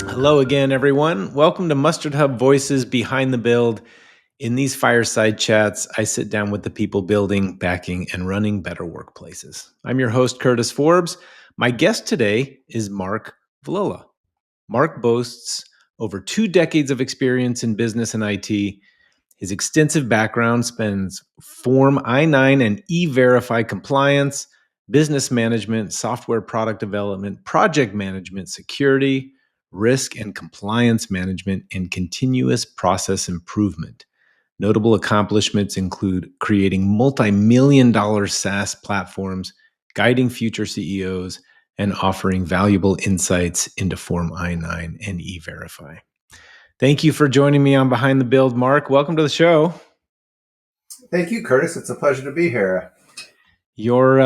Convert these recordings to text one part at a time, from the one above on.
Hello again, everyone. Welcome to Mustard Hub Voices Behind the Build. In these fireside chats, I sit down with the people building, backing, and running better workplaces. I'm your host, Curtis Forbes. My guest today is Marc Villella. Marc boasts over 2 decades of experience in business and IT. His extensive background spans Form I-9 and E-Verify compliance, business management, software product development, project management, security, risk and compliance management, and continuous process improvement. Notable accomplishments include creating multi-million-dollar SaaS platforms, guiding future CEOs, and offering valuable insights into Form I-9 and E-Verify. Thank you for joining me on Behind the Build, Marc. Welcome to the show. Thank you, Curtis. It's a pleasure to be here. Your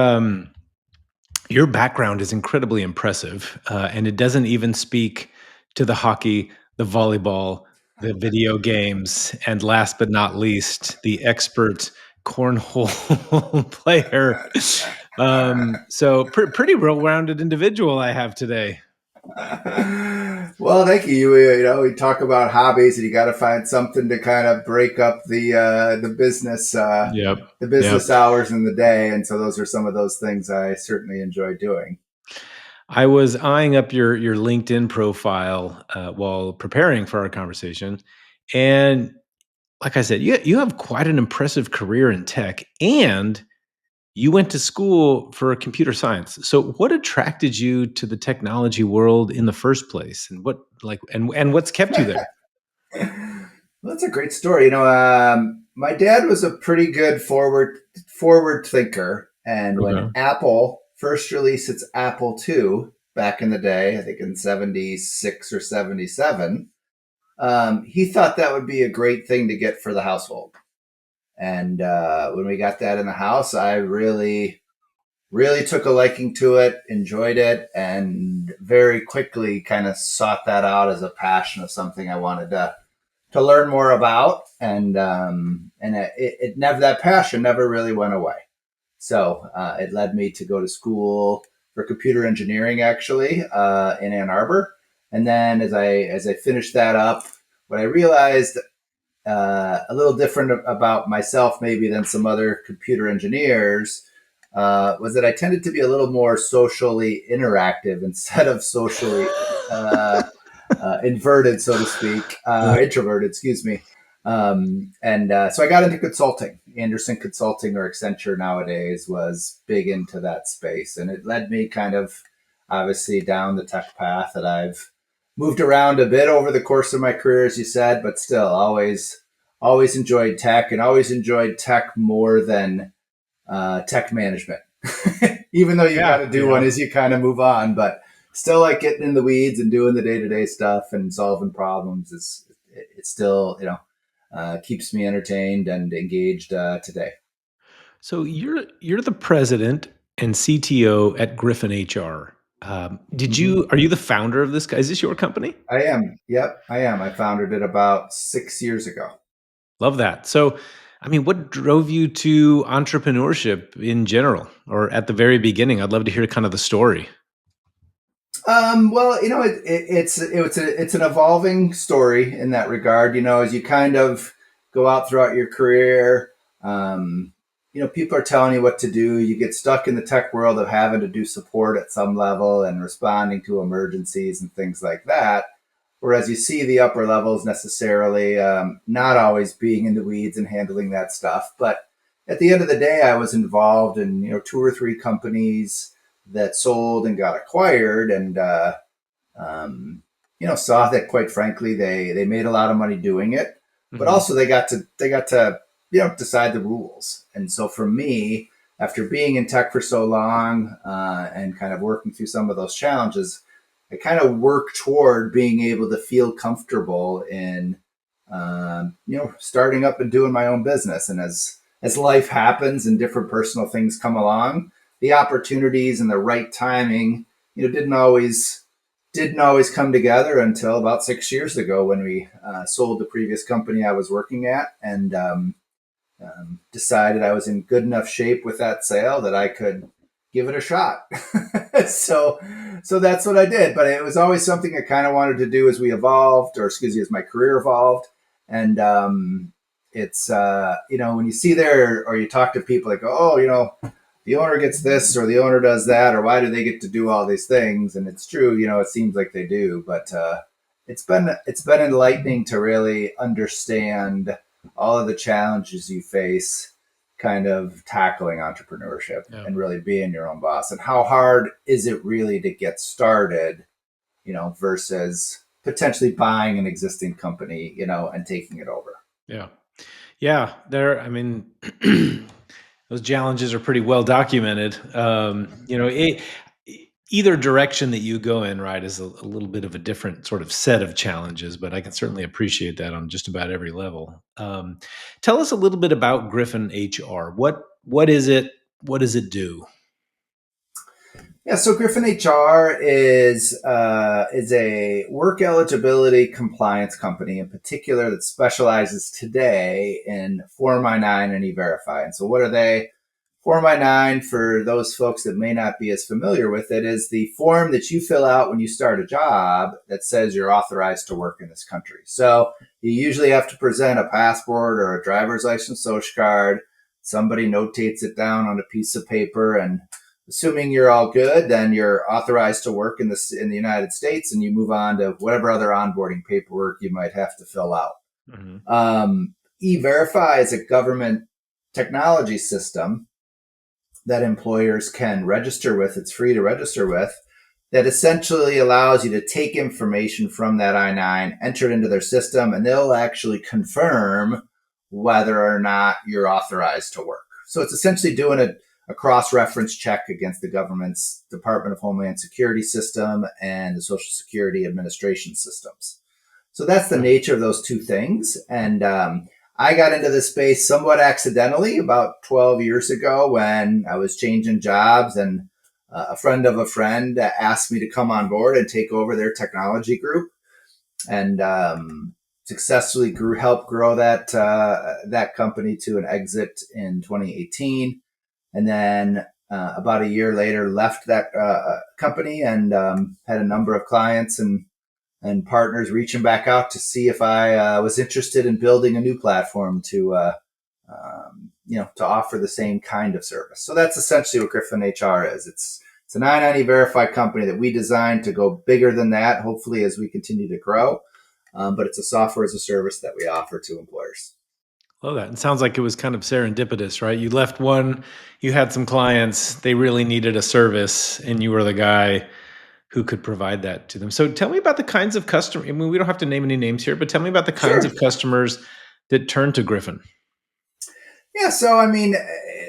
background is incredibly impressive, and it doesn't even speak to the hockey, the volleyball, the video games, and last but not least, the expert cornhole player. So pretty well-rounded individual I have today. Well, thank you. We talk about hobbies, and you got to find something to kind of break up the business Yep. hours in the day, and so those are some of those things I certainly enjoy doing. I was eyeing up your LinkedIn profile while preparing for our conversation, and like I said, you have quite an impressive career in tech, and you went to school for computer science. So, what attracted you to the technology world in the first place, and what's kept you there? Well, that's a great story. My dad was a pretty good forward thinker, and when Okay. Apple first released its Apple II back in the day, I think in '76 or '77, he thought that would be a great thing to get for the household. And when we got that in the house, I really, really took a liking to it, enjoyed it, and very quickly kind of sought that out as a passion of something I wanted to learn more about. And it never, that passion never really went away. So it led me to go to school for computer engineering, actually, in Ann Arbor. And then as I finished that up, what I realized a little different about myself, maybe than some other computer engineers, was that I tended to be a little more socially interactive instead of socially inverted, so to speak, introverted, excuse me. So I got into consulting. Anderson Consulting, or Accenture nowadays, was big into that space. And it led me kind of obviously down the tech path that I've moved around a bit over the course of my career, as you said, but still always enjoyed tech, and always enjoyed tech more than tech management. Even though you got to do one as you kind of move on, but still like getting in the weeds and doing the day-to-day stuff and solving problems it still, keeps me entertained and engaged today. So you're the president and CTO at GryphonHR. Are you the founder of this guy? Is this your company? I am. Yep, I am. I founded it about 6 years ago. Love that. So, I mean, what drove you to entrepreneurship in general, or at the very beginning? I'd love to hear kind of the story. Well, it's an evolving story in that regard. As you kind of go out throughout your career, people are telling you what to do. You get stuck in the tech world of having to do support at some level and responding to emergencies and things like that. Whereas you see the upper levels necessarily not always being in the weeds and handling that stuff. But at the end of the day, I was involved in 2 or 3 companies that sold and got acquired, and saw that, quite frankly, they made a lot of money doing it, but also they got to decide the rules. And so for me, after being in tech for so long and kind of working through some of those challenges, I kind of work toward being able to feel comfortable in starting up and doing my own business. And as life happens and different personal things come along, the opportunities and the right timing, didn't always come together until about 6 years ago, when we sold the previous company I was working at, and decided I was in good enough shape with that sale that I could give it a shot. so, so that's what I did. But it was always something I kind of wanted to do as we evolved, or excuse me, as my career evolved. And it's when you see there or you talk to people that go, oh, the owner gets this or the owner does that, or why do they get to do all these things? And it's true, it seems like they do, but it's been enlightening to really understand all of the challenges you face kind of tackling entrepreneurship Yeah. and really being your own boss, and how hard is it really to get started, versus potentially buying an existing company, and taking it over. Yeah. Yeah. I mean, those challenges are pretty well documented. Either direction that you go in, right, is a little bit of a different sort of set of challenges, but I can certainly appreciate that on just about every level. Tell us a little bit about Griffin HR. What is it? What does it do? Yeah, so Griffin HR is a work eligibility compliance company in particular that specializes today in Form I-9 and E-Verify. And so what are they? Form I-9, for those folks that may not be as familiar with it, is the form that you fill out when you start a job that says you're authorized to work in this country. So you usually have to present a passport or a driver's license, social card. Somebody notates it down on a piece of paper, and assuming you're all good, then you're authorized to work in the United States, and you move on to whatever other onboarding paperwork you might have to fill out. Mm-hmm. E-Verify is a government technology system that employers can register with. It's free to register with. That essentially allows you to take information from that I-9, enter it into their system, and they'll actually confirm whether or not you're authorized to work. So it's essentially doing a cross-reference check against the government's Department of Homeland Security system and the Social Security Administration systems. So that's the nature of those two things. And I got into this space somewhat accidentally about 12 years ago when I was changing jobs, and a friend of a friend asked me to come on board and take over their technology group, and successfully helped grow that company to an exit in 2018. And then about a year later, left that company and had a number of clients and partners reaching back out to see if I was interested in building a new platform to to offer the same kind of service. So that's essentially what Griffin HR is. It's an I-90 verified company that we designed to go bigger than that, hopefully, as we continue to grow. But it's a software as a service that we offer to employers. Love that. It sounds like it was kind of serendipitous, right? You left one, you had some clients, they really needed a service, and you were the guy who could provide that to them. So tell me about the kinds of customers. I mean, we don't have to name any names here, but tell me about the kinds Sure. of customers that turn to Griffin. Yeah. So, I mean,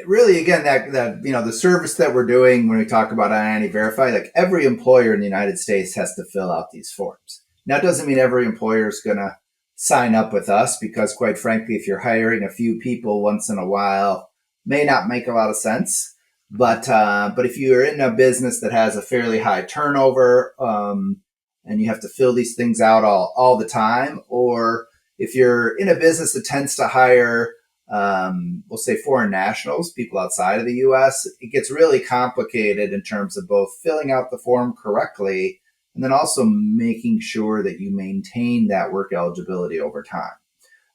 really, again, that the service that we're doing when we talk about I-90 Verify, like every employer in the United States has to fill out these forms. Now, it doesn't mean every employer is going to sign up with us, because quite frankly, if you're hiring a few people once in a while, may not make a lot of sense. But if you're in a business that has a fairly high turnover, and you have to fill these things out all the time, or if you're in a business that tends to hire, we'll say foreign nationals, people outside of the U.S., it gets really complicated in terms of both filling out the form correctly and then also making sure that you maintain that work eligibility over time.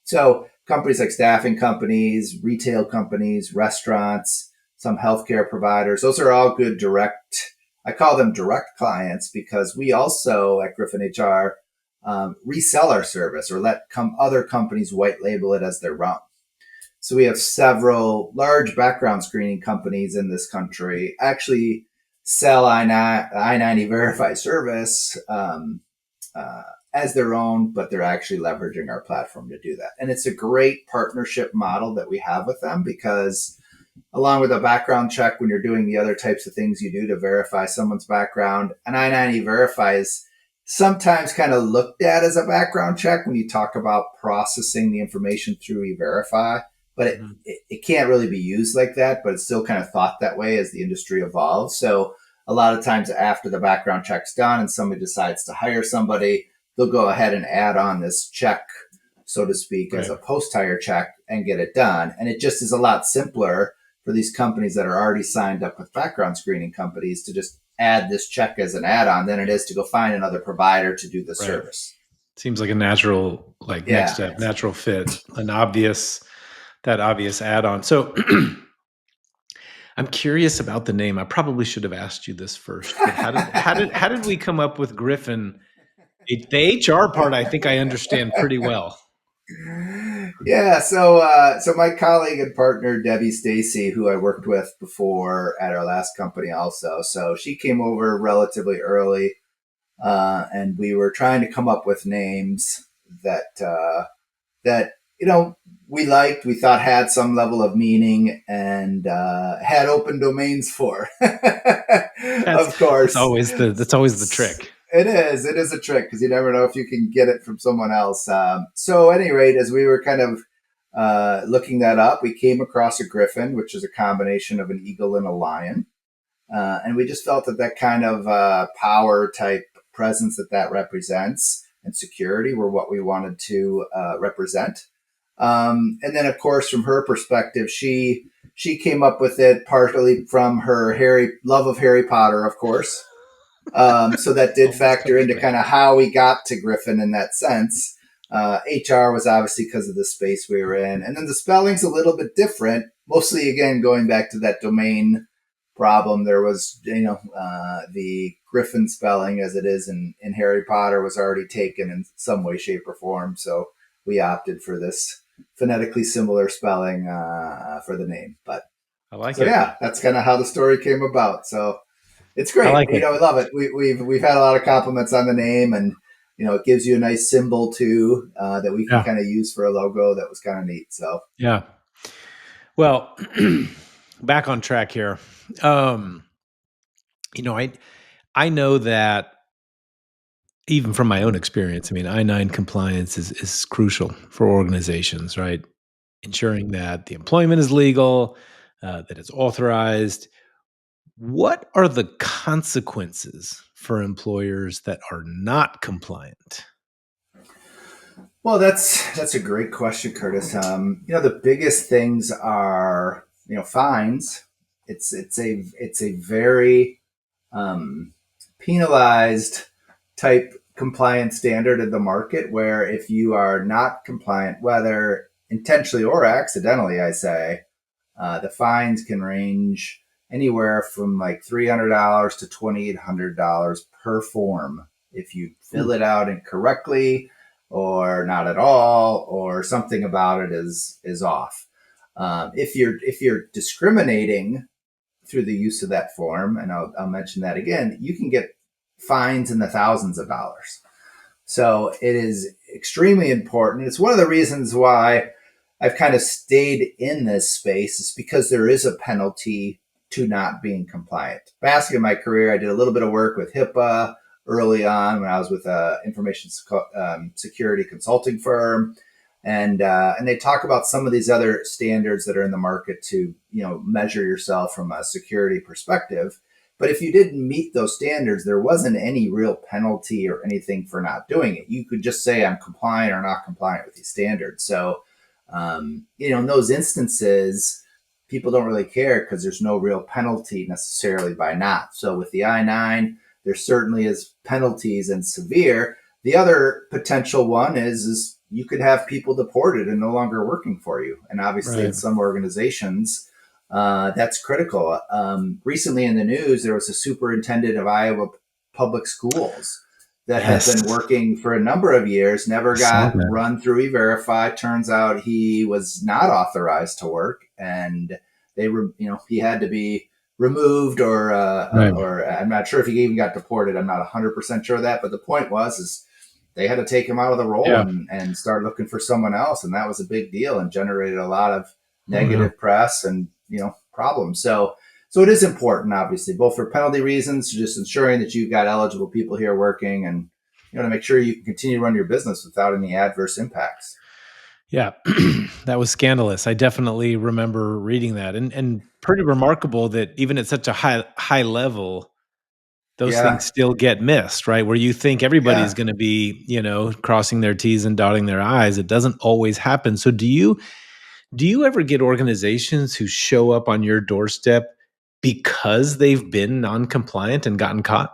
So companies like staffing companies, retail companies, restaurants, some healthcare providers, those are all good I call them direct clients, because we also at Griffin HR resell our service or let other companies white label it as their own. So we have several large background screening companies in this country actually sell I-90 Verify service as their own, but they're actually leveraging our platform to do that. And it's a great partnership model that we have with them, because along with a background check, when you're doing the other types of things you do to verify someone's background, an I-90 Verify is sometimes kind of looked at as a background check when you talk about processing the information through E-Verify. But it can't really be used like that, but it's still kind of thought that way as the industry evolves. So a lot of times after the background check's done and somebody decides to hire somebody, they'll go ahead and add on this check, so to speak, as a post-hire check. and get it done. And it just is a lot simpler for these companies that are already signed up with background screening companies to just add this check as an add-on than it is to go find another provider to do the Right. service. Seems like a natural, like next Yeah. step, natural fit, that obvious add-on. So I'm curious about the name. I probably should have asked you this first, but how did we come up with Griffin? The HR part, I think I understand pretty well. Yeah, so my colleague and partner Debbie Stacy, who I worked with before at our last company, also, so she came over relatively early, and we were trying to come up with names that we liked, we thought had some level of meaning, and had open domains for. That's Of course, that's always the trick. it is a trick because you never know if you can get it from someone else. So, at any rate, as we were kind of looking that up, we came across a griffin, which is a combination of an eagle and a lion. And we just felt that kind of power type presence that represents and security were what we wanted to represent. And then, of course, from her perspective, she came up with it partly from her love of Harry Potter, of course. So that did factor into kind of how we got to Griffin in that sense. HR was obviously because of the space we were in. And then the spelling's a little bit different, mostly, again, going back to that domain problem. There was, the Griffin spelling as it is in Harry Potter was already taken in some way, shape, or form. So we opted for this phonetically similar spelling for the name. But I like so, it. yeah, that's kind of how the story came about. So it's great. I like it. I love it. We've had a lot of compliments on the name, and it gives you a nice symbol too that we can kind of use for a logo. That was kind of neat. So yeah. Well, back on track here. I know that even from my own experience, I mean, I-9 compliance is crucial for organizations, right? Ensuring that the employment is legal, that it's authorized. What are the consequences for employers that are not compliant? well, that's a great question, Curtis. The biggest things are fines. It's a very penalized type compliance standard in the market where if you are not compliant, whether intentionally or accidentally, I say, the fines can range anywhere from like $300 to $2,800 per form if you fill it out incorrectly or not at all, or something about it is off. If you're discriminating through the use of that form, and I'll mention that again, you can get fines in the thousands of dollars. So it is extremely important. It's one of the reasons why I've kind of stayed in this space is because there is a penalty to not being compliant. Back in my career, I did a little bit of work with HIPAA early on when I was with an information security consulting firm. And they talk about some of these other standards that are in the market to measure yourself from a security perspective. But if you didn't meet those standards, there wasn't any real penalty or anything for not doing it. You could just say I'm compliant or not compliant with these standards. So in those instances, people don't really care because there's no real penalty necessarily by not. So with the I-9, there certainly is penalties and severe. The other potential one is you could have people deported and no longer working for you. And obviously in some organizations, that's critical. Recently in the news, there was a superintendent of Iowa public schools that had been working for a number of years, never got run through E-Verify. Turns out he was not authorized to work, and he had to be removed, or I'm not sure if he even got deported. I'm not 100% sure of that, but the point is they had to take him out of the role and start looking for someone else, and that was a big deal and generated a lot of negative press and problems. So it is important, obviously, both for penalty reasons, just ensuring that you've got eligible people here working, and to make sure you can continue to run your business without any adverse impacts. Yeah, that was scandalous. I definitely remember reading that, and pretty remarkable that even at such a high level, those things still get missed, right? Where you think everybody's going to be, crossing their T's and dotting their I's. It doesn't always happen. So do Do you ever get organizations who show up on your doorstep because they've been non-compliant and gotten caught?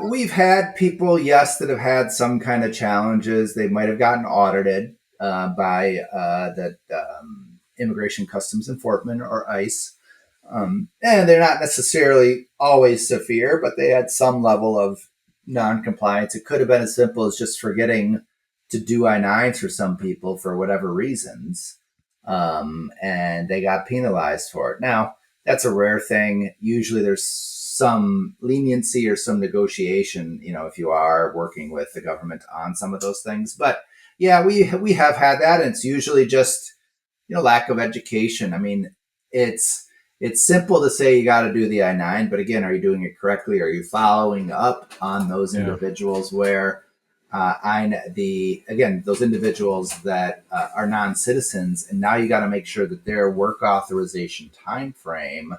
We've had people, yes, that have had some kind of challenges. They might have gotten audited by the Immigration Customs Enforcement or ICE. And they're not necessarily always severe, but they had some level of non-compliance. It could have been as simple as just forgetting to do I-9s for some people for whatever reasons. And they got penalized for it. Now, that's a rare thing. Usually there's some leniency or some negotiation, if you are working with the government on some of those things. But yeah, we have had that, and it's usually just, lack of education. I mean, it's simple to say you got to do the I-9, but again, are you doing it correctly? Are you following up on those Yeah. individuals where those individuals that are non-citizens, and now you got to make sure that their work authorization time frame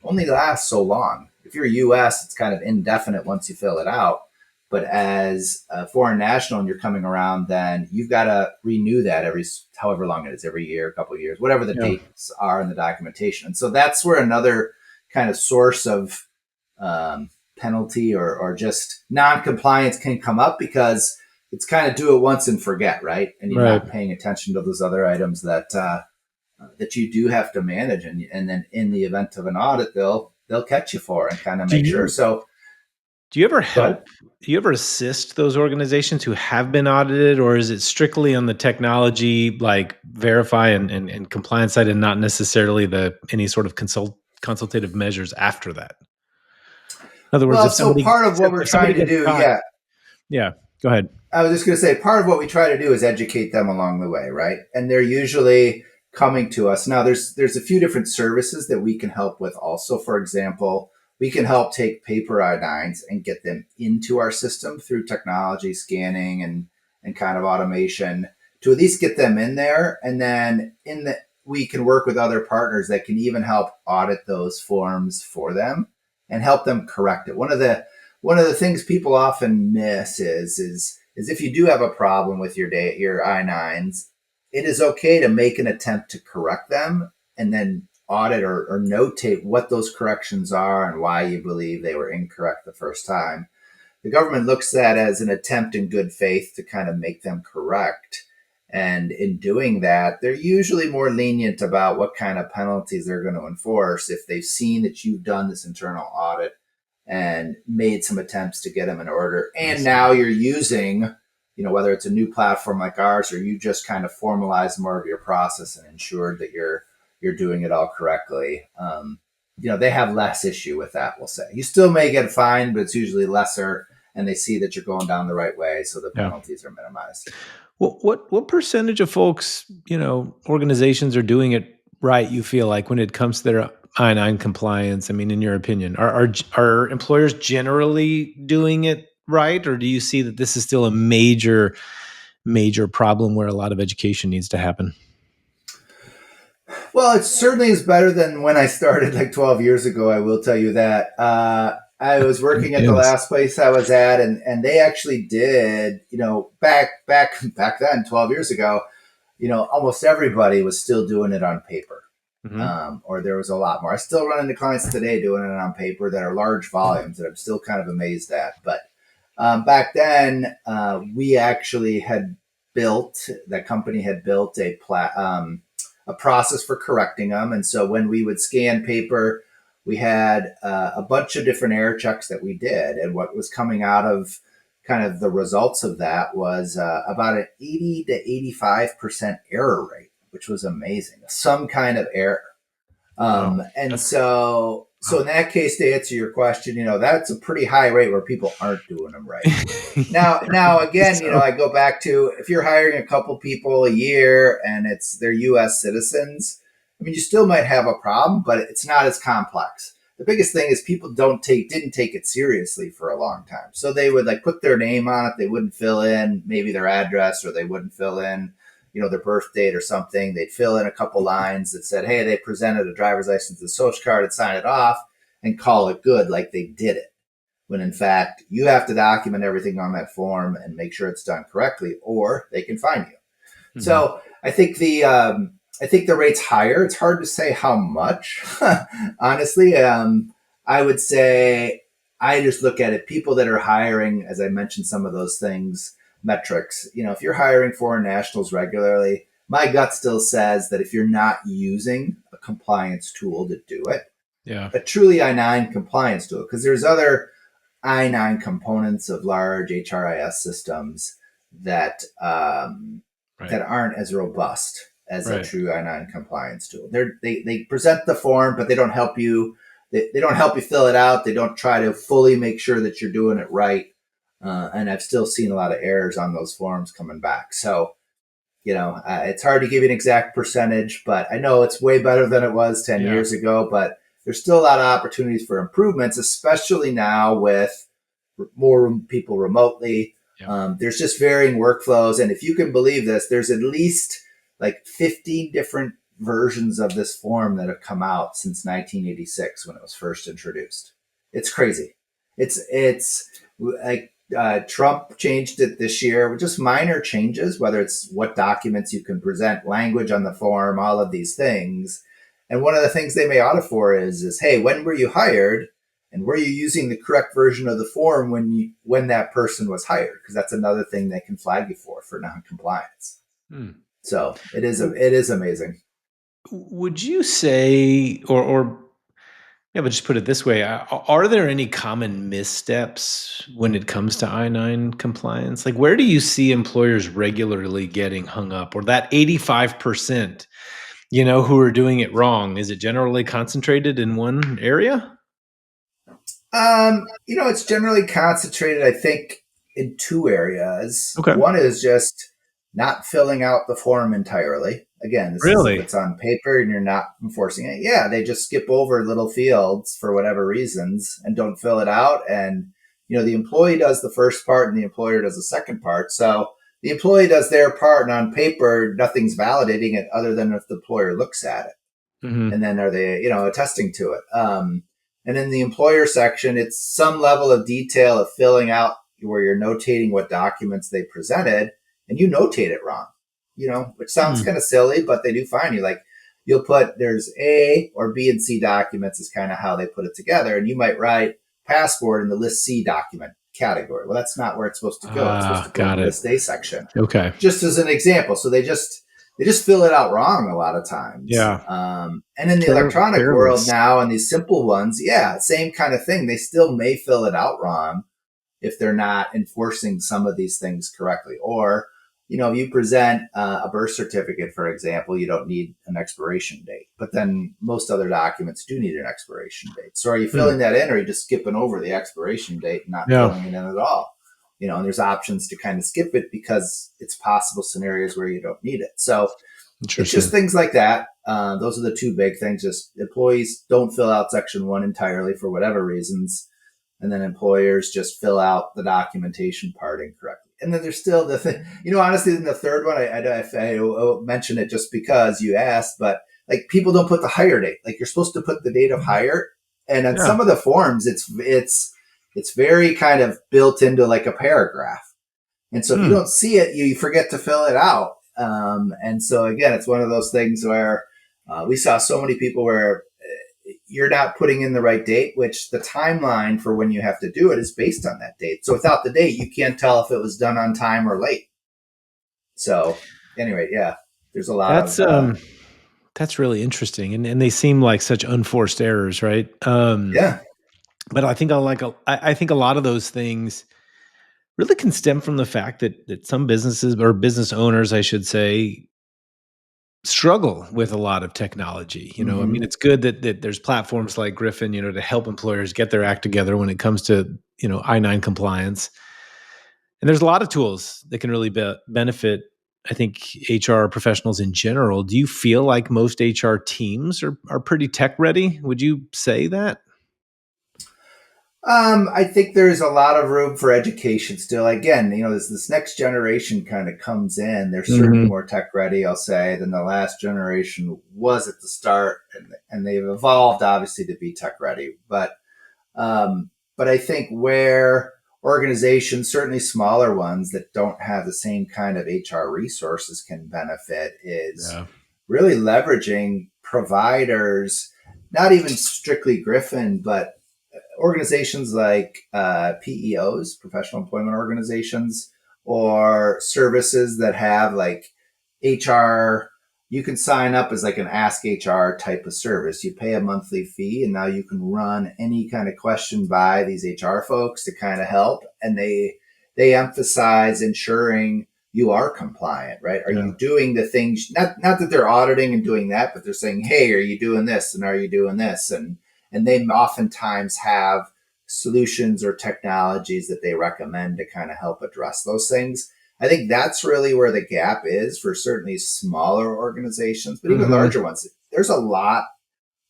only lasts so long. If you're US, it's kind of indefinite once you fill it out. But as a foreign national and you're coming around, then you've got to renew that every however long it is, every year, a couple of years, whatever the Yeah. dates are in the documentation. And so that's where another kind of source of penalty or just non-compliance can come up, because it's kind of do it once and forget, right? And you're Right. not paying attention to those other items that you do have to manage, and then in the event of an audit, they'll catch you for and kind of Do make sure. you So do you ever go ahead. help? Do you ever assist those organizations who have been audited, or is it strictly on the technology, like verify and compliance side, and not necessarily the any sort of consultative measures after that? In other words, Well, so part of what we're if somebody trying to gets do, caught, yeah, yeah, go ahead. I was just going to say, part of what we try to do is educate them along the way, right? And they're usually coming to us. Now, there's a few different services that we can help with also. For example, we can help take paper I-9s and get them into our system through technology, scanning, and kind of automation to at least get them in there. And then we can work with other partners that can even help audit those forms for them and help them correct it. One of the things people often miss is if you do have a problem with your I-9s, it is okay to make an attempt to correct them and then audit or notate what those corrections are and why you believe they were incorrect the first time. The government looks at that as an attempt in good faith to kind of make them correct. And in doing that, they're usually more lenient about what kind of penalties they're going to enforce if they've seen that you've done this internal audit and made some attempts to get them in order. And now you're using, whether it's a new platform like ours, or you just kind of formalize more of your process and ensured that you're doing it all correctly. They have less issue with that, we'll say. You still may get fined, but it's usually lesser, and they see that you're going down the right way, so the Yeah. penalties are minimized. What percentage of folks, organizations are doing it right, you feel like, when it comes to their I-9 compliance? I mean, in your opinion, are employers generally doing it right, or do you see that this is still a major problem where a lot of education needs to happen? Well, it certainly is better than when I started like 12 years ago. I will tell you that. I was working at the Yes. last place I was at, and they actually did, back then, 12 years ago, almost everybody was still doing it on paper. Mhm. Or there was a lot more. I still run into clients today doing it on paper that are large volumes that I'm still kind of amazed at. But back then, we actually had that company had built a process for correcting them. And so when we would scan paper, we had a bunch of different error checks that we did. And what was coming out of kind of the results of that was about an 80 to 85% error rate, which was amazing. Some kind of error. Wow. And That's so in that case, to answer your question, that's a pretty high rate where people aren't doing them right. Now again, so I go back to, if you're hiring a couple people a year and they're U.S. citizens, I mean, you still might have a problem, but it's not as complex. The biggest thing is people didn't take it seriously for a long time. So they would like put their name on it. They wouldn't fill in maybe their address, or they wouldn't fill in, their birth date or something. They'd fill in a couple lines that said, hey, they presented a driver's license and social card, and sign it off and call it good, like they did it. When in fact, you have to document everything on that form and make sure it's done correctly, or they can fine you. Hmm. So I think the rate's higher. It's hard to say how much, honestly. I would say I just look at it. People that are hiring, as I mentioned, some of those things, metrics. If you're hiring foreign nationals regularly, my gut still says that if you're not using a compliance tool to do it, Yeah. a truly I-9 compliance tool, because there's other I-9 components of large HRIS systems that Right. that aren't as robust as a Right. true I-9 compliance tool. They present the form, but they don't help you. They don't help you fill it out. They don't try to fully make sure that you're doing it right. And I've still seen a lot of errors on those forms coming back. So it's hard to give you an exact percentage, but I know it's way better than it was 10 Yeah. years ago. But there's still a lot of opportunities for improvements, especially now with more people remotely. Yeah. There's just varying workflows. And if you can believe this, there's at least like 15 different versions of this form that have come out since 1986 when it was first introduced. It's crazy. It's like Trump changed it this year with just minor changes, whether it's what documents you can present, language on the form, all of these things. And one of the things they may audit for is hey, when were you hired? And were you using the correct version of the form when that person was hired? Because that's another thing they can flag you for non-compliance. Hmm. So it is amazing. Would you say, or yeah, but just put it this way: are there any common missteps when it comes to I-9 compliance? Like, where do you see employers regularly getting hung up, or that 85%, who are doing it wrong? Is it generally concentrated in one area? It's generally concentrated, I think, in two areas. Okay. One is just not filling out the form entirely. Again, this is if Really? it's on paper and you're not enforcing it. Yeah, they just skip over little fields for whatever reasons and don't fill it out. And, the employee does the first part and the employer does the second part. So the employee does their part, and on paper, nothing's validating it other than if the employer looks at it. Hmm. And then are they, attesting to it? And in the employer section, it's some level of detail of filling out where you're notating what documents they presented, and you notate it wrong, which sounds Hmm. kind of silly, but they do find you. Like you'll put there's A or B and C documents is kind of how they put it together, and you might write passport in the list C document category. Well, that's not where it's supposed to go. It's supposed Ah, to go in the got it. list A section, Okay. just as an example. So they just fill it out wrong a lot of times. Yeah. And in the electronic world Careless. now, and these simple ones, yeah, same kind of thing. They still may fill it out wrong if they're not enforcing some of these things correctly. Or, if you present a birth certificate, for example, you don't need an expiration date, but then most other documents do need an expiration date. So are you Hmm. filling that in, or are you just skipping over the expiration date and not Yeah. filling it in at all? And there's options to kind of skip it because it's possible scenarios where you don't need it. So it's just Interesting. things like that. Those are the two big things. Just employees don't fill out section one entirely for whatever reasons. And then employers just fill out the documentation part incorrectly. And then there's still the thing, honestly, in the third one, I mention it just because you asked, but like people don't put the hire date. Like you're supposed to put the date of hire. And on Yeah. some of the forms, it's very kind of built into like a paragraph. And so if you Hmm. don't see it, you forget to fill it out. And so again, it's one of those things where we saw so many people where you're not putting in the right date, which the timeline for when you have to do it is based on that date. So without the date, you can't tell if it was done on time or late. So anyway, yeah, there's a lot That's of that's really interesting, and they seem like such unforced errors, right? yeah. But I think a lot of those things really can stem from the fact that some businesses or business owners, I should say, struggle with a lot of technology. I mean, Mm-hmm. it's good that there's platforms like Griffin, to help employers get their act together when it comes to I-9 compliance. And there's a lot of tools that can really benefit, I think, HR professionals in general. Do you feel like most HR teams are pretty tech ready? Would you say that? I think there's a lot of room for education still. Again, as this next generation kind of comes in, they're certainly Hmm. more tech ready, I'll say, than the last generation was at the start, and they've evolved obviously to be tech ready. But I think organizations, certainly smaller ones that don't have the same kind of HR resources, can benefit is Yeah. really leveraging providers, not even strictly Griffin, but organizations like PEOs, professional employment organizations, or services that have like HR. You can sign up as like an Ask HR type of service. You pay a monthly fee, and now you can run any kind of question by these HR folks to kind of help. And they emphasize ensuring you are compliant, right? Are Yeah. you doing the things? Not that they're auditing and doing that, but they're saying, hey, are you doing this? And are you doing this? And they oftentimes have solutions or technologies that they recommend to kind of help address those things. I think that's really where the gap is for certainly smaller organizations, but even Hmm. larger ones. There's a lot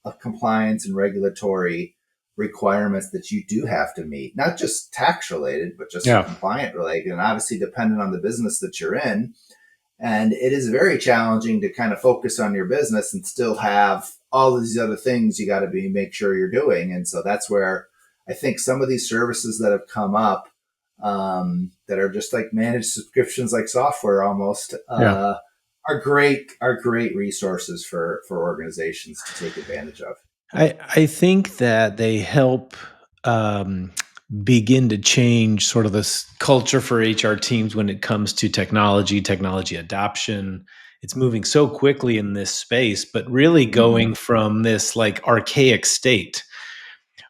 of compliance and regulatory requirements that you do have to meet, not just tax related, but just Yeah. compliant related, and obviously dependent on the business that you're in. And it is very challenging to kind of focus on your business and still have all of these other things you got to be make sure you're doing. And so that's where I think some of these services that have come up, that are just like managed subscriptions, like software almost, Yeah. are great resources for organizations to take advantage of. I think that they help um, begin to change sort of this culture for HR teams when it comes to technology adoption. It's moving so quickly in this space, but really Mm-hmm. going from this like archaic state,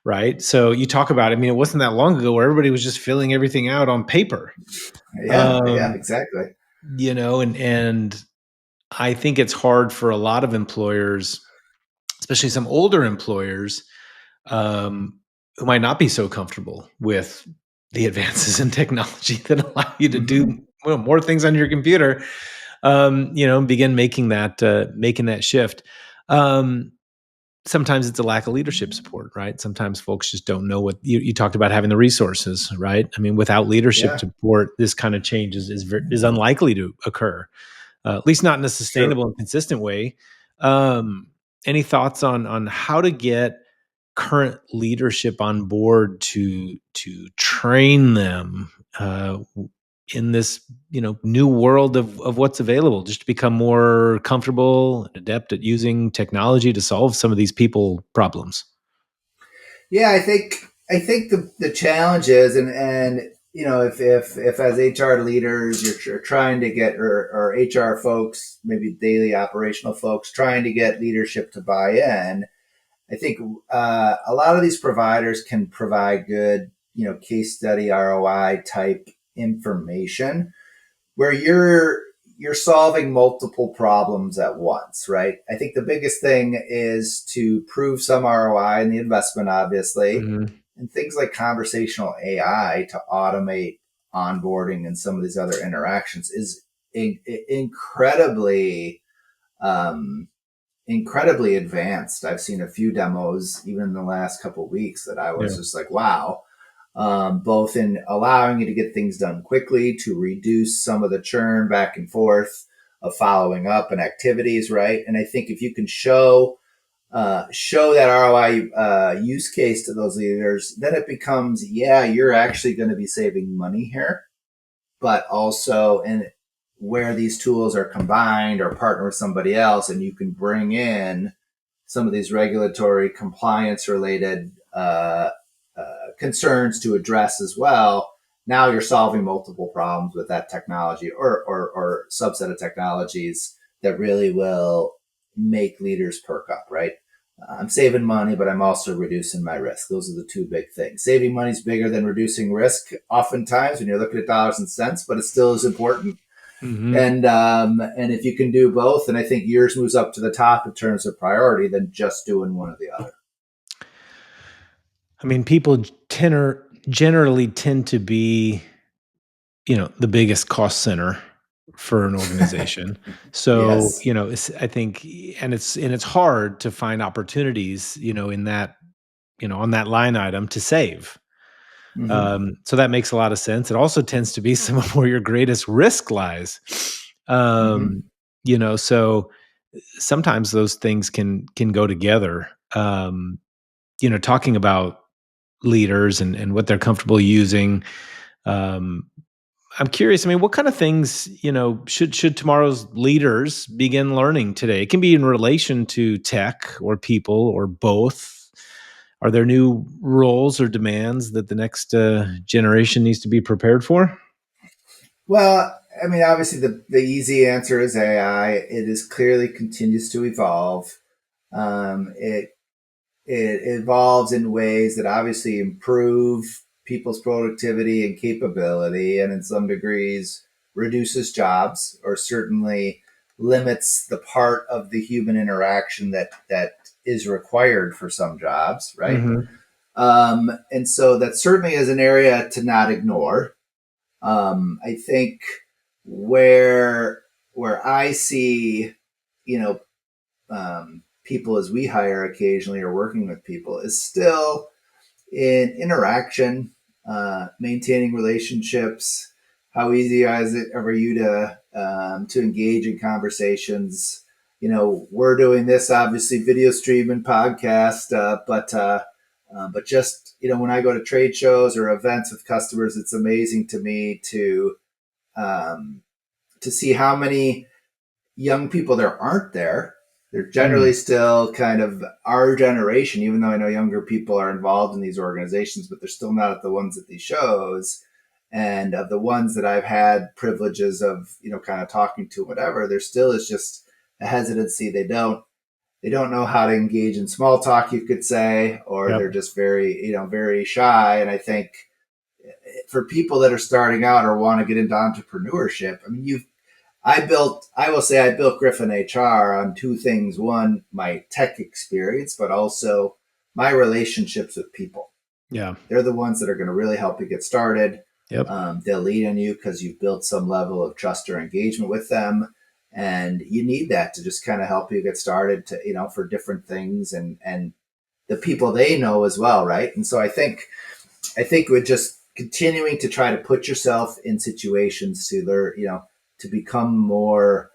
right? So you talk about, I mean, it wasn't that long ago where everybody was just filling everything out on paper. Yeah, Um, exactly. and I think it's hard for a lot of employers, especially some older employers, um, who might not be so comfortable with the advances in technology that allow you to do, Mm-hmm. well, more things on your computer. Begin making that shift. Um, Sometimes it's a lack of leadership support, right? Sometimes folks just don't know what you talked about, having the resources, right? I mean, without leadership Yeah, support, this kind of change is unlikely to occur, at least not in a it's true. sustainable and consistent way. Um, any thoughts on how to get current leadership on board to train them in this new world of what's available, just to become more comfortable and adept at using technology to solve some of these people problems? Yeah, I think the challenge is, and if as HR leaders you're trying to get, or HR folks, maybe daily operational folks, trying to get leadership to buy in, I think a lot of these providers can provide good, case study ROI type information where you're solving multiple problems at once, right? I think the biggest thing is to prove some ROI in the investment, obviously, Mhm. and things like conversational AI to automate onboarding and some of these other interactions is incredibly, um, incredibly advanced. I've seen a few demos even in the last couple of weeks that I was Yeah. just like, wow. Both in allowing you to get things done quickly, to reduce some of the churn back and forth of following up and activities, right? And I think if you can show that ROI use case to those leaders, then it becomes, yeah, you're actually going to be saving money here, but also in where these tools are combined or partner with somebody else, and you can bring in some of these regulatory compliance related concerns to address as well. Now you're solving multiple problems with that technology, or subset of technologies that really will make leaders perk up, right? I'm saving money, but I'm also reducing my risk. Those are the two big things. Saving money is bigger than reducing risk, oftentimes when you're looking at dollars and cents, but it still is important. Mhm. And if you can do both, and I think yours moves up to the top in terms of priority than just doing one or the other. I mean, people generally tend to be, the biggest cost center for an organization. So, Yes. I think, and it's hard to find opportunities, in that, on that line item to save. Mm-hmm. So that makes a lot of sense. It also tends to be some of where your greatest risk lies. Mm-hmm. Um, so sometimes those things can go together. Talking about leaders and what they're comfortable using. Um, I'm curious. I mean, what kind of things, should tomorrow's leaders begin learning today? It can be in relation to tech or people or both. Are there new roles or demands that the next generation needs to be prepared for? Well, I mean, obviously, the easy answer is AI. It is clearly continues to evolve. It evolves in ways that obviously improve people's productivity and capability, and in some degrees reduces jobs or certainly limits the part of the human interaction that is required for some jobs, right? Hmm. And so that certainly is an area to not ignore. I think where I see, you know, people as we hire occasionally or working with people is still in interaction, maintaining relationships. How easy is it for you to engage in conversations? We're doing this obviously video stream and podcast, but just when I go to trade shows or events with customers, it's amazing to me um, to see how many young people there aren't there. They're generally Mm. still kind of our generation, even though I know younger people are involved in these organizations, but they're still not at the ones at these shows. And of the ones that I've had privileges of, kind of talking to, whatever, there still is just a hesitancy. They don't know how to engage in small talk, you could say, or they're Yep. just very, very shy. And I think for people that are starting out or want to get into entrepreneurship, I mean, I will say I built GryphonHR on two things. One, my tech experience, but also my relationships with people. Yeah. They're the ones that are going to really help you get started. Yep. They'll lead on you because you've built some level of trust or engagement with them. And you need that to just kind of help you get started to, for different things and the people they know as well. Right. And so I think with just continuing to try to put yourself in situations to learn, to become more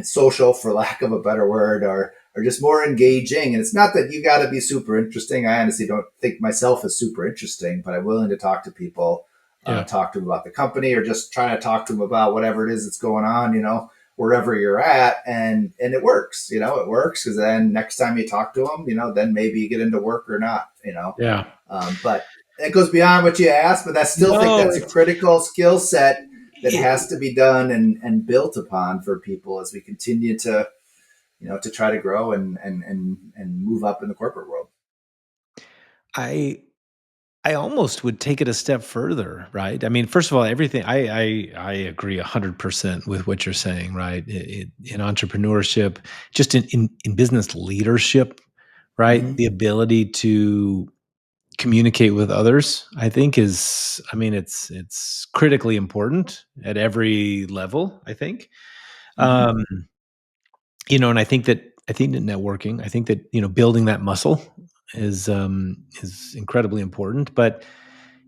social, for lack of a better word, or just more engaging. And it's not that you got to be super interesting. I honestly don't think myself as super interesting, but I'm willing to talk to people, Yeah. talk to them about the company, or just trying to talk to them about whatever it is that's going on, wherever you're at. And it works, it works because then next time you talk to them, then maybe you get into work or not. Yeah. But that goes beyond what you asked, but I still think No, that's a critical skill set that it, has to be done and built upon for people as we continue to try to grow and move up in the corporate world. I I almost would take it a step further, right? I mean, first of all, everything I agree 100% with what you're saying, right? In entrepreneurship, just in business leadership, right? Mm-hmm. The ability to communicate with others, I think is, I mean, it's critically important at every level, I think. Mm-hmm. Um, and I think that networking, I think that, building that muscle is incredibly important. But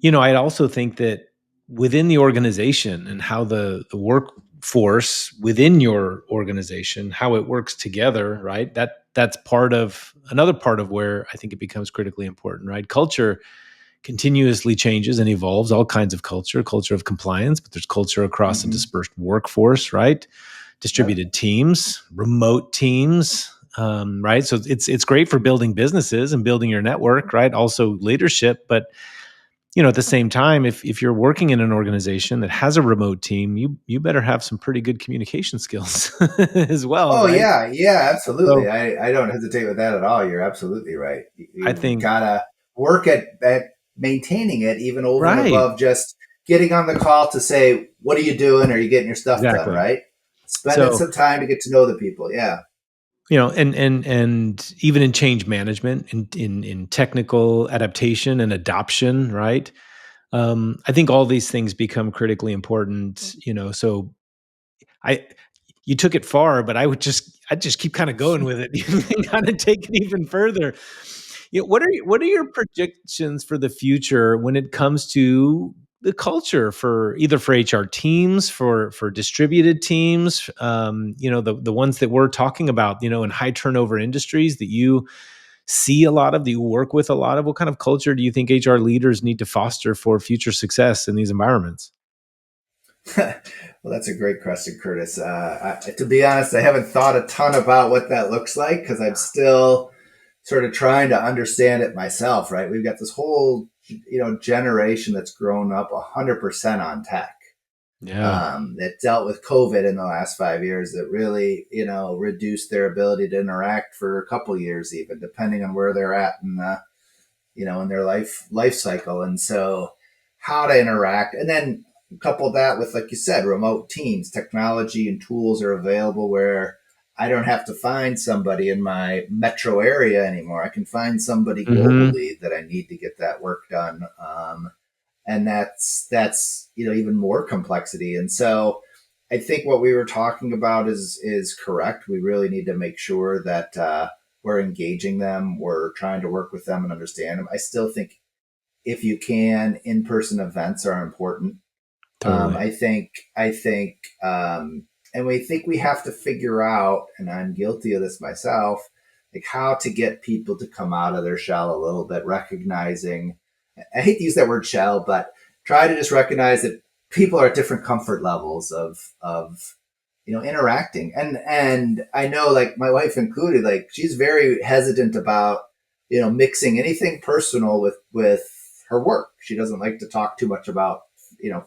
I also think that within the organization and how the workforce within your organization, how it works together, right? That's part of another part of where I think it becomes critically important, right? Culture continuously changes and evolves, all kinds of culture of compliance, but there's culture across a Mm-hmm. dispersed workforce, right? Yep. Distributed teams, remote teams, right? So it's great for building businesses and building your network, right? Also leadership, but at the same time, if you're working in an organization that has a remote team, you better have some pretty good communication skills as well, Oh right? yeah, yeah, absolutely. So I don't hesitate with that at all. You're absolutely right. I You've think got to work at maintaining it, even over and right, above just getting on the call to say, "What are you doing? Are you getting your stuff done?" exactly. Right? Spending So some time to get to know the people. Yeah. and even in change management, in technical adaptation and adoption, right? I think all these things become critically important. So I you took it far, but I'd just keep kind of going with it. You kind of take it even further. What are your predictions for the future when it comes to the culture for either for HR teams, for distributed teams, the ones that we're talking about, in high turnover industries that you see a lot of? Do you work with a lot of? What kind of culture do you think HR leaders need to foster for future success in these environments? Well, that's a great question, Curtis. To be honest, I haven't thought a ton about what that looks like because I'm still sort of trying to understand it myself. Right? We've got this whole generation that's grown up 100% on tech. Yeah. That dealt with COVID in the last 5 years, that really, reduced their ability to interact for a couple years, even depending on where they're at in in their life cycle. And so how to interact, and then couple that with, like you said, remote teams, technology and tools are available where I don't have to find somebody in my metro area anymore. I can find somebody Hmm. globally that I need to get that work done. And that's even more complexity. And so I think what we were talking about is correct. We really need to make sure that we're engaging them, we're trying to work with them and understand them. I still think if you can, in-person events are important. Totally. And we think we have to figure out, and I'm guilty of this myself, like how to get people to come out of their shell a little bit, recognizing, I hate to use that word shell, but try to just recognize that people are at different comfort levels of interacting. And I know, like my wife included, like she's very hesitant about mixing anything personal with her work. She doesn't like to talk too much about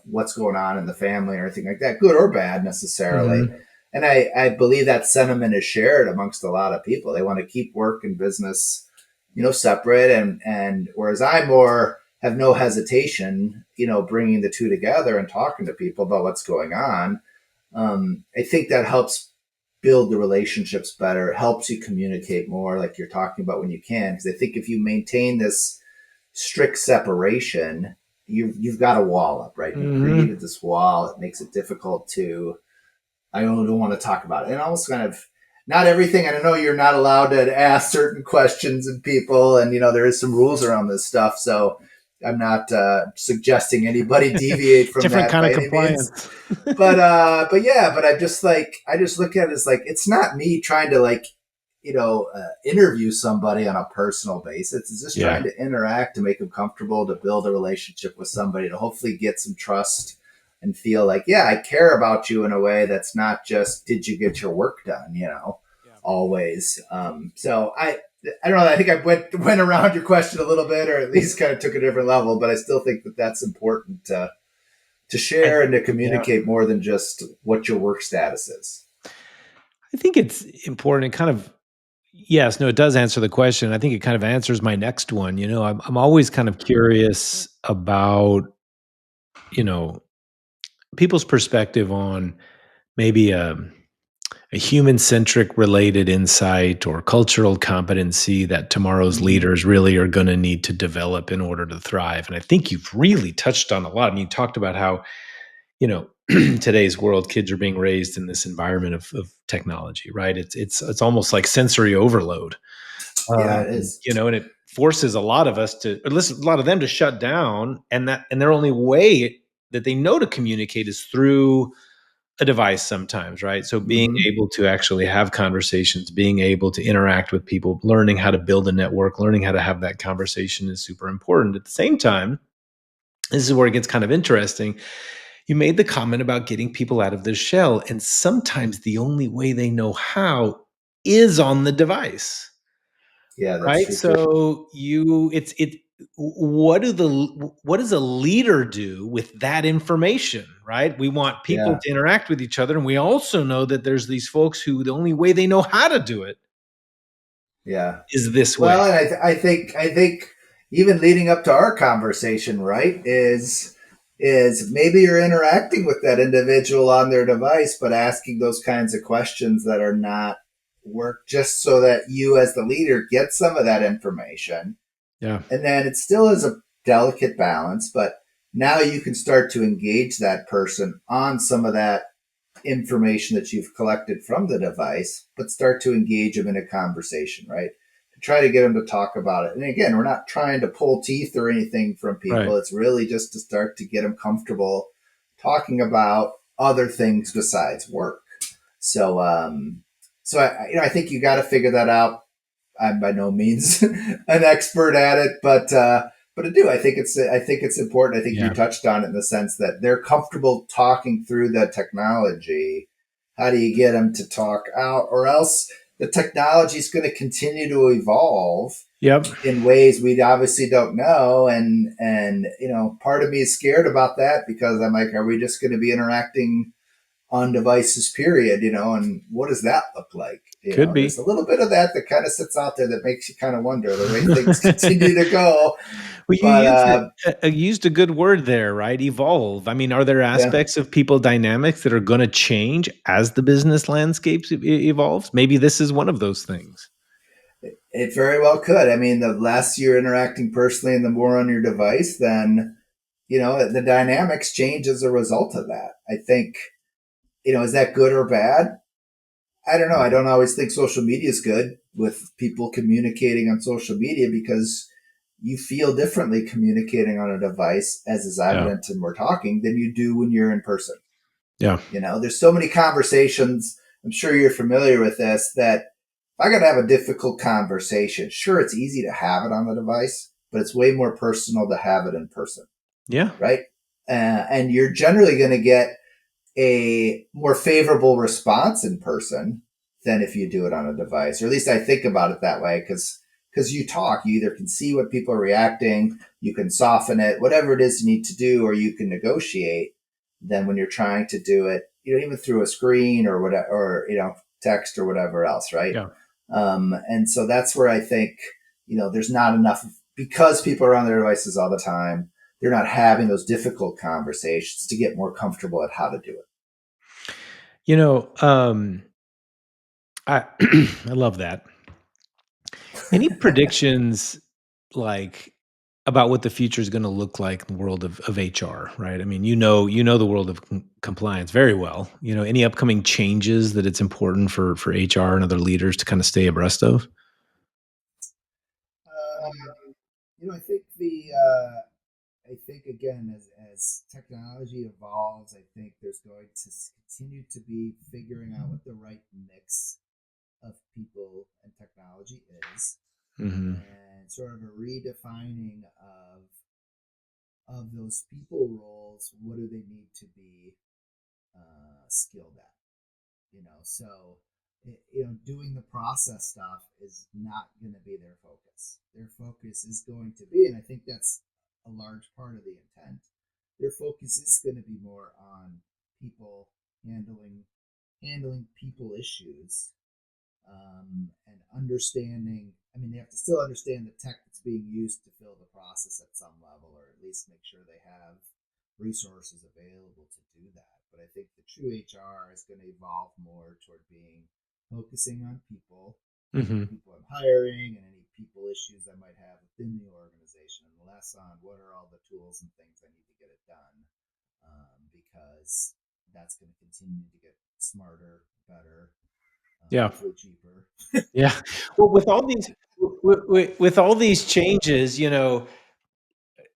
what's going on in the family or anything like that, good or bad necessarily. Hmm. And I believe that sentiment is shared amongst a lot of people. They want to keep work and business separate, and whereas I more have no hesitation bringing the two together and talking to people about what's going on. I think that helps build the relationships better. It helps you communicate more, like you're talking about, when you can. Because I think if you maintain this strict separation, you've got a wall up, right? You've Hmm. created this wall. It makes it difficult to. I don't want to talk about it, and almost kind of not everything. And I know you're not allowed to ask certain questions of people, and there is some rules around this stuff. So I'm not suggesting anybody deviate from Different that kind by of any means. compliance. But yeah, but I just look at it as like it's not me trying to interview somebody on a personal basis. It's just trying Yeah. to interact, to make them comfortable, to build a relationship with somebody, to hopefully get some trust and feel like, yeah, I care about you in a way that's not just, did you get your work done, Yeah. always. So I don't know. I think I went around your question a little bit, or at least kind of took a different level, but I still think that that's important to I, share and to yeah. communicate more than just what your work status is. I think it's important. It kind of, yes, no, it does answer the question. I think it kind of answers my next one. I'm always kind of curious about, you know, people's perspective on maybe a human centric related insight or cultural competency that tomorrow's Mm-hmm. leaders really are going to need to develop in order to thrive. And I think you've really touched on a lot. I mean, you talked about how, today's world, kids are being raised in this environment of technology, right? It's almost like sensory overload, Yeah, it is. and it forces a lot of us to, or listen, a lot of them to shut down, and their only way that they know to communicate is through a device sometimes, right? So being Mm-hmm. able to actually have conversations, being able to interact with people, learning how to build a network, learning how to have that conversation is super important. At the same time, this is where it gets kind of interesting. You made the comment about getting people out of their shell, and sometimes the only way they know how is on the device, Yeah, that's right? true too. So what does a leader do with that information, right? We want people Yeah, to interact with each other, and we also know that there's these folks who the only way they know how to do it yeah. is this way. Well, and I think even leading up to our conversation, right, is maybe you're interacting with that individual on their device, but asking those kinds of questions that are not work, just so that you as the leader get some of that information. Yeah. And then it still is a delicate balance, but now you can start to engage that person on some of that information that you've collected from the device, but start to engage them in a conversation, right? To try to get them to talk about it. And again, we're not trying to pull teeth or anything from Right. people. It's really just to start to get them comfortable talking about other things besides work. So, I think you got to figure that out. I'm by no means an expert at it, but I do. I think it's important. I think you Yeah. touched on it in the sense that they're comfortable talking through the technology. How do you get them to talk out, or else the technology is going to continue to evolve Yep. in ways we obviously don't know, and part of me is scared about that because I'm like, are we just going to be interacting on devices, period, and what does that look like? Could There's be. a little bit of that kind of sits out there that makes you kind of wonder the way things continue to go. Well, you But used a good word there, right? Evolve. I mean, are there yeah, aspects of people dynamics that are going to change as the business landscape evolves? Maybe this is one of those things. it very well could. I mean, the less you're interacting personally and the more on your device, then, the dynamics change as a result of that. I think, is that good or bad? I don't know. I don't always think social media is good with people communicating on social media because you feel differently communicating on a device, as is Yeah. evident and we're talking, than you do when you're in person. Yeah. There's so many conversations. I'm sure you're familiar with this that if I got to have a difficult conversation, sure, it's easy to have it on the device, but it's way more personal to have it in person, Yeah. right? And you're generally going to get a more favorable response in person than if you do it on a device. Or at least I think about it that way because you talk, you either can see what people are reacting, you can soften it, whatever it is you need to do, or you can negotiate. Than when you're trying to do it, even through a screen or whatever, or text or whatever else, right? Yeah. And so that's where I think there's not enough because people are on their devices all the time. They're not having those difficult conversations to get more comfortable at how to do it. You know, I I love that. Any predictions like about what the future is going to look like in the world of HR, right? I mean, you know the world of compliance very well. Any upcoming changes that it's important for HR and other leaders to kind of stay abreast of? I think I think again, as technology evolves, I think there's going to continue to be figuring out what the right mix of people and technology is, Mhm. and sort of a redefining of those people roles. What do they need to be skilled at? So doing the process stuff is not going to be their focus. Their focus is going to be, and I think that's a large part of the intent, their focus is going to be more on people handling people issues, and understanding. I mean, they have to still understand the tech that's being used to fill the process at some level, or at least make sure they have resources available to do that. But I think the true HR is going to evolve more toward being focusing on people and the Mhm. people I'm hiring and any people issues I might have within the organization, and less on what are all the tools and things I need to get it done, because that's going to continue to get smarter, better, Yeah. hopefully cheaper. Yeah. Well, with all these changes,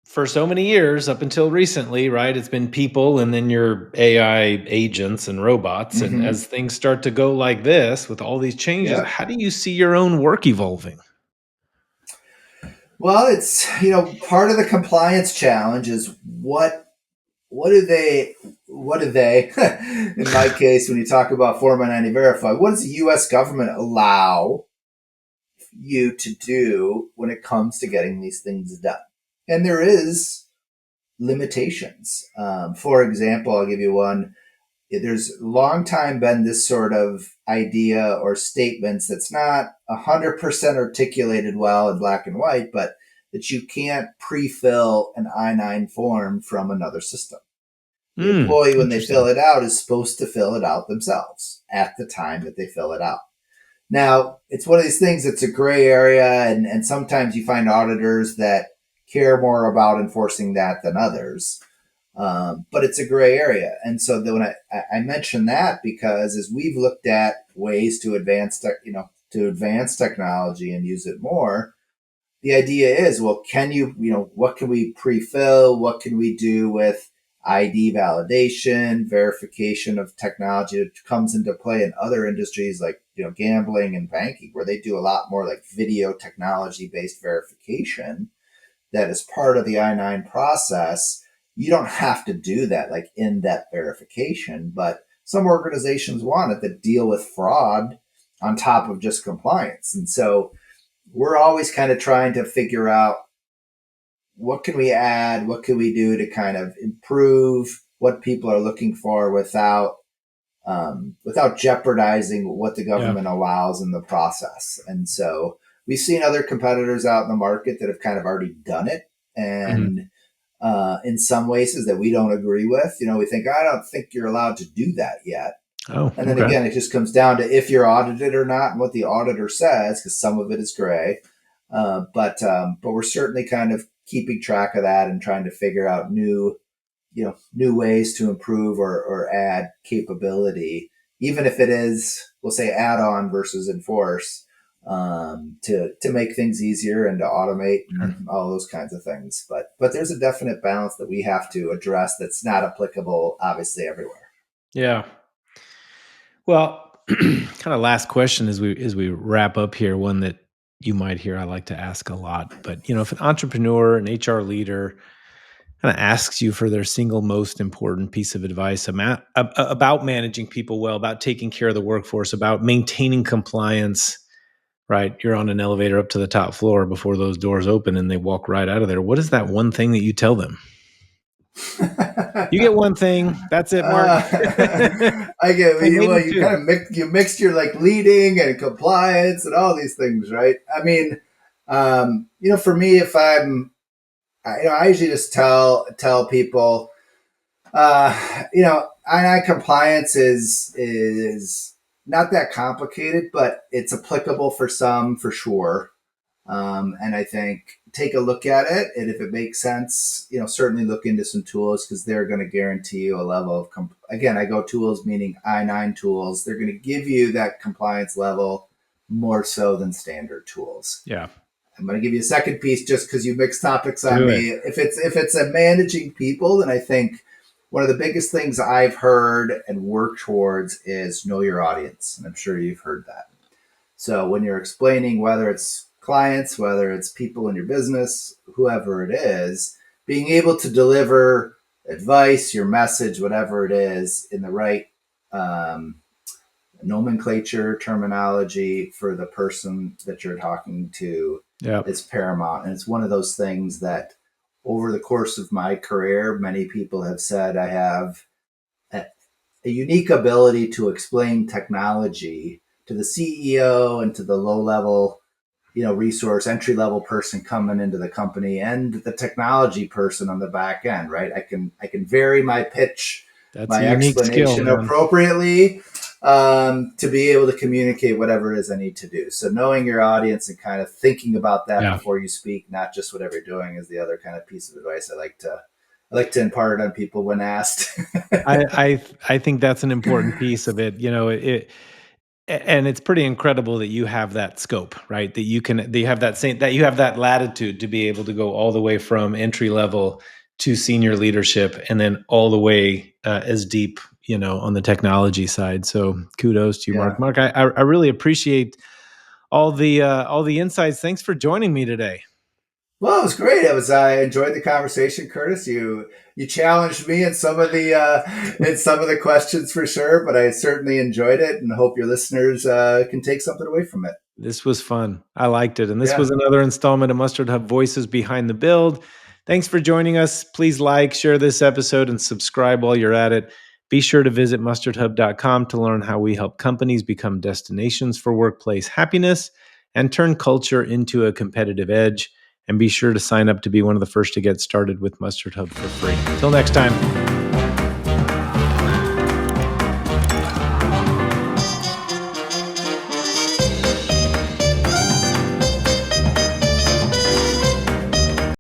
for so many years up until recently, right? It's been people and then your AI agents and robots. And Mm-hmm. as things start to go like this with all these changes, Yeah. how do you see your own work evolving? Well, it's part of the compliance challenge is what do they in my case when you talk about Form 90 verify, what does the U.S. government allow you to do when it comes to getting these things done? And there is limitations. For example, I'll give you one. There's long time been this sort of idea or statements that's not 100% articulated well in black and white, but that you can't pre-fill an I-9 form from another system. The employee, when they fill Interesting. it out, is supposed to fill it out themselves at the time that they fill it out. Now, it's one of these things that's a gray area, and sometimes you find auditors that care more about enforcing that than others. But it's a gray area. And so when I mention that because as we've looked at ways to to advance technology and use it more, the idea is, well, what can we pre-fill? What can we do with ID validation, verification of technology that comes into play in other industries like gambling and banking, where they do a lot more like video technology based verification that is part of the I-9 process. You don't have to do that like in-depth verification, but some organizations want it that deal with fraud on top of just compliance. And so we're always kind of trying to figure out what can we add, what can we do to kind of improve what people are looking for without jeopardizing what the government allows in the process. And so we've seen other competitors out in the market that have kind of already done it. And in some ways that we don't agree with, we think, I don't think you're allowed to do that yet. Oh, and then again, it just comes down to if you're audited or not and what the auditor says, because some of it is gray. But we're certainly kind of keeping track of that and trying to figure out new ways to improve or add capability, even if it is, we'll say, add on versus enforce, to make things easier and to automate and all those kinds of things. But there's a definite balance that we have to address that's not applicable, obviously, everywhere. Yeah. Well, kind of last question as we wrap up here, one that you might hear I like to ask a lot. But if an entrepreneur, an HR leader, kind of asks you for their single most important piece of advice about managing people well, about taking care of the workforce, about maintaining compliance, right? You're on an elevator up to the top floor before those doors open and they walk right out of there. What is that one thing that you tell them? You get one thing. That's it, Mark. I get you kind of mixed your like leading and compliance and all these things, right? I mean, for me, if I usually just tell people, I9 compliance is not that complicated, but it's applicable for some for sure. And I think take a look at it, and if it makes sense, certainly look into some tools because they're going to guarantee you a level of again, I go tools meaning I9 tools. They're going to give you that compliance level more so than standard tools. Yeah. I'm going to give you a second piece just because you mixed topics on me. If it's a managing people, then I think one of the biggest things I've heard and work towards is know your audience. And I'm sure you've heard that. So when you're explaining, whether it's clients, whether it's people in your business, whoever it is, being able to deliver advice, your message, whatever it is, in the right nomenclature, terminology for the person that you're talking to is paramount. And it's one of those things that over the course of my career, many people have said I have a unique ability to explain technology to the CEO and to the low level, resource entry level person coming into the company and the technology person on the back end, right? I can vary my pitch, my explanation appropriately to be able to communicate whatever it is I need to do. So knowing your audience and kind of thinking about that before you speak, not just whatever you're doing, is the other kind of piece of advice I like to impart on people when asked. I think that's an important piece of it. And it's pretty incredible that you have that scope, right? That you have that latitude to be able to go all the way from entry level to senior leadership, and then all the way as deep, on the technology side. So kudos to you, Mark. Mark, I really appreciate all the insights. Thanks for joining me today. Well, it was great. I enjoyed the conversation, Curtis. You challenged me in some of the questions for sure, but I certainly enjoyed it and hope your listeners can take something away from it. This was fun. I liked it. And this was another installment of Mustard Hub Voices Behind the Build. Thanks for joining us. Please like, share this episode, and subscribe while you're at it. Be sure to visit mustardhub.com to learn how we help companies become destinations for workplace happiness and turn culture into a competitive edge. And be sure to sign up to be one of the first to get started with Mustard Hub for free. Until next time.